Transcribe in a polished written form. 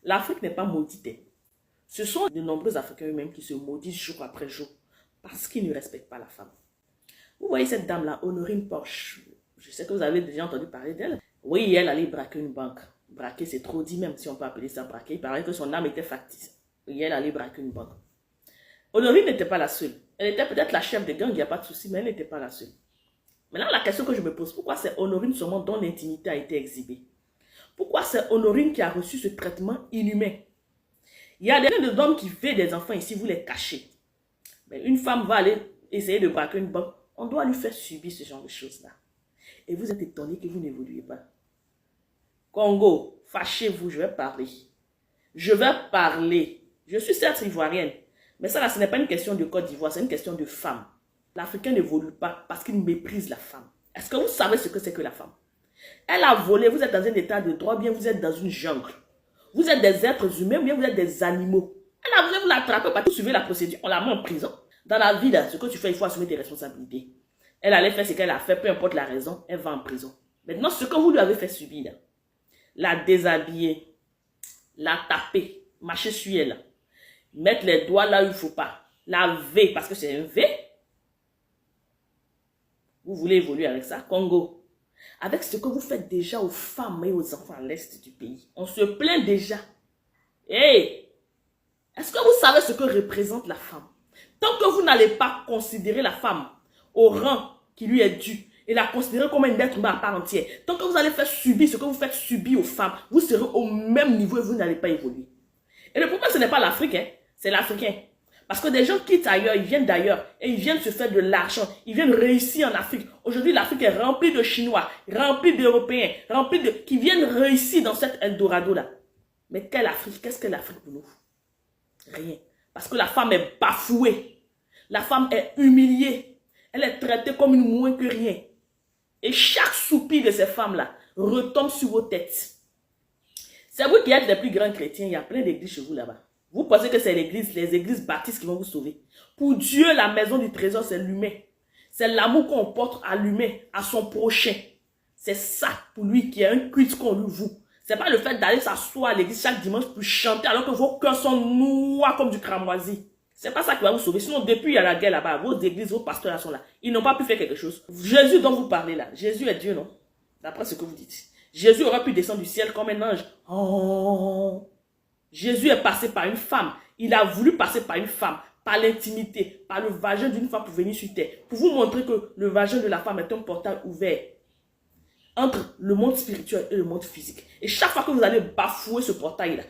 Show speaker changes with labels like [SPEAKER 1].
[SPEAKER 1] L'Afrique n'est pas maudite. Ce sont de nombreux Africains eux-mêmes qui se maudissent jour après jour parce qu'ils ne respectent pas la femme. Vous voyez cette dame-là, Honorine Porsche. Je sais que vous avez déjà entendu parler d'elle. Oui, elle allait braquer une banque. Braquer, c'est trop dit même si on peut appeler ça braquer. Il paraît que son âme était factice. Oui, elle allait braquer une banque. Honorine n'était pas la seule. Elle était peut-être la chef de gang, il n'y a pas de souci, mais elle n'était pas la seule. Maintenant, la question que je me pose, pourquoi c'est Honorine seulement dont l'intimité a été exhibée? Pourquoi c'est Honorine qui a reçu ce traitement inhumain? Il y a des hommes qui veulent des enfants ici, vous les cachez. Mais une femme va aller essayer de braquer une banque, on doit lui faire subir ce genre de choses-là. Et vous êtes étonné que vous n'évoluez pas. Congo, fâchez-vous, je vais parler. Je vais parler. Je suis certes ivoirienne, mais ça là, ce n'est pas une question de Côte d'Ivoire, c'est une question de femme. L'Africain n'évolue pas parce qu'il méprise la femme. Est-ce que vous savez ce que c'est que la femme? Elle a volé, vous êtes dans un état de droit, bien vous êtes dans une jungle. Vous êtes des êtres humains, bien vous êtes des animaux. Elle a voulu vous l'attraper, parce que vous suivez la procédure, on la met en prison. Dans la vie, là, ce que tu fais, il faut assumer tes responsabilités. Elle allait faire ce qu'elle a fait, peu importe la raison, elle va en prison. Maintenant, ce que vous lui avez fait subir, là, la déshabiller, la taper, marcher sur elle, mettre les doigts là où il ne faut pas, la V, parce que c'est un V. Vous voulez évoluer avec ça, Congo? Avec ce que vous faites déjà aux femmes et aux enfants à l'est du pays. On se plaint déjà. Hey! Est-ce que vous savez ce que représente la femme? Tant que vous n'allez pas considérer la femme au rang qui lui est dû et la considérer comme un être humain à part entière, tant que vous allez faire subir ce que vous faites subir aux femmes, vous serez au même niveau et vous n'allez pas évoluer. Et le problème, ce n'est pas l'Afrique, hein, c'est l'Africain. Parce que des gens quittent ailleurs, ils viennent d'ailleurs et ils viennent se faire de l'argent. Ils viennent réussir en Afrique. Aujourd'hui, l'Afrique est remplie de Chinois, remplie d'Européens, qui viennent réussir dans cette Eldorado-là. Mais quelle Afrique? Qu'est-ce que l'Afrique pour nous? Rien. Parce que la femme est bafouée. La femme est humiliée. Elle est traitée comme une moins que rien. Et chaque soupir de ces femmes-là retombe sur vos têtes. C'est vous qui êtes les plus grands chrétiens. Il y a plein d'églises chez vous là-bas. Vous pensez que c'est l'église, les églises baptistes qui vont vous sauver. Pour Dieu, la maison du trésor, c'est l'humain. C'est l'amour qu'on porte à l'humain, à son prochain. C'est ça pour lui qui est un culte qu'on lui voue. C'est pas le fait d'aller s'asseoir à l'église chaque dimanche pour chanter alors que vos cœurs sont noirs comme du cramoisi. C'est pas ça qui va vous sauver. Sinon, depuis il y a la guerre là-bas, vos églises, vos pasteurs sont là. Ils n'ont pas pu faire quelque chose. Jésus dont vous parlez là, Jésus est Dieu, non? D'après ce que vous dites. Jésus aurait pu descendre du ciel comme un ange. Oh. Jésus est passé par une femme. Il a voulu passer par une femme, par l'intimité, par le vagin d'une femme pour venir sur terre. Pour vous montrer que le vagin de la femme est un portail ouvert entre le monde spirituel et le monde physique. Et chaque fois que vous allez bafouer ce portail-là,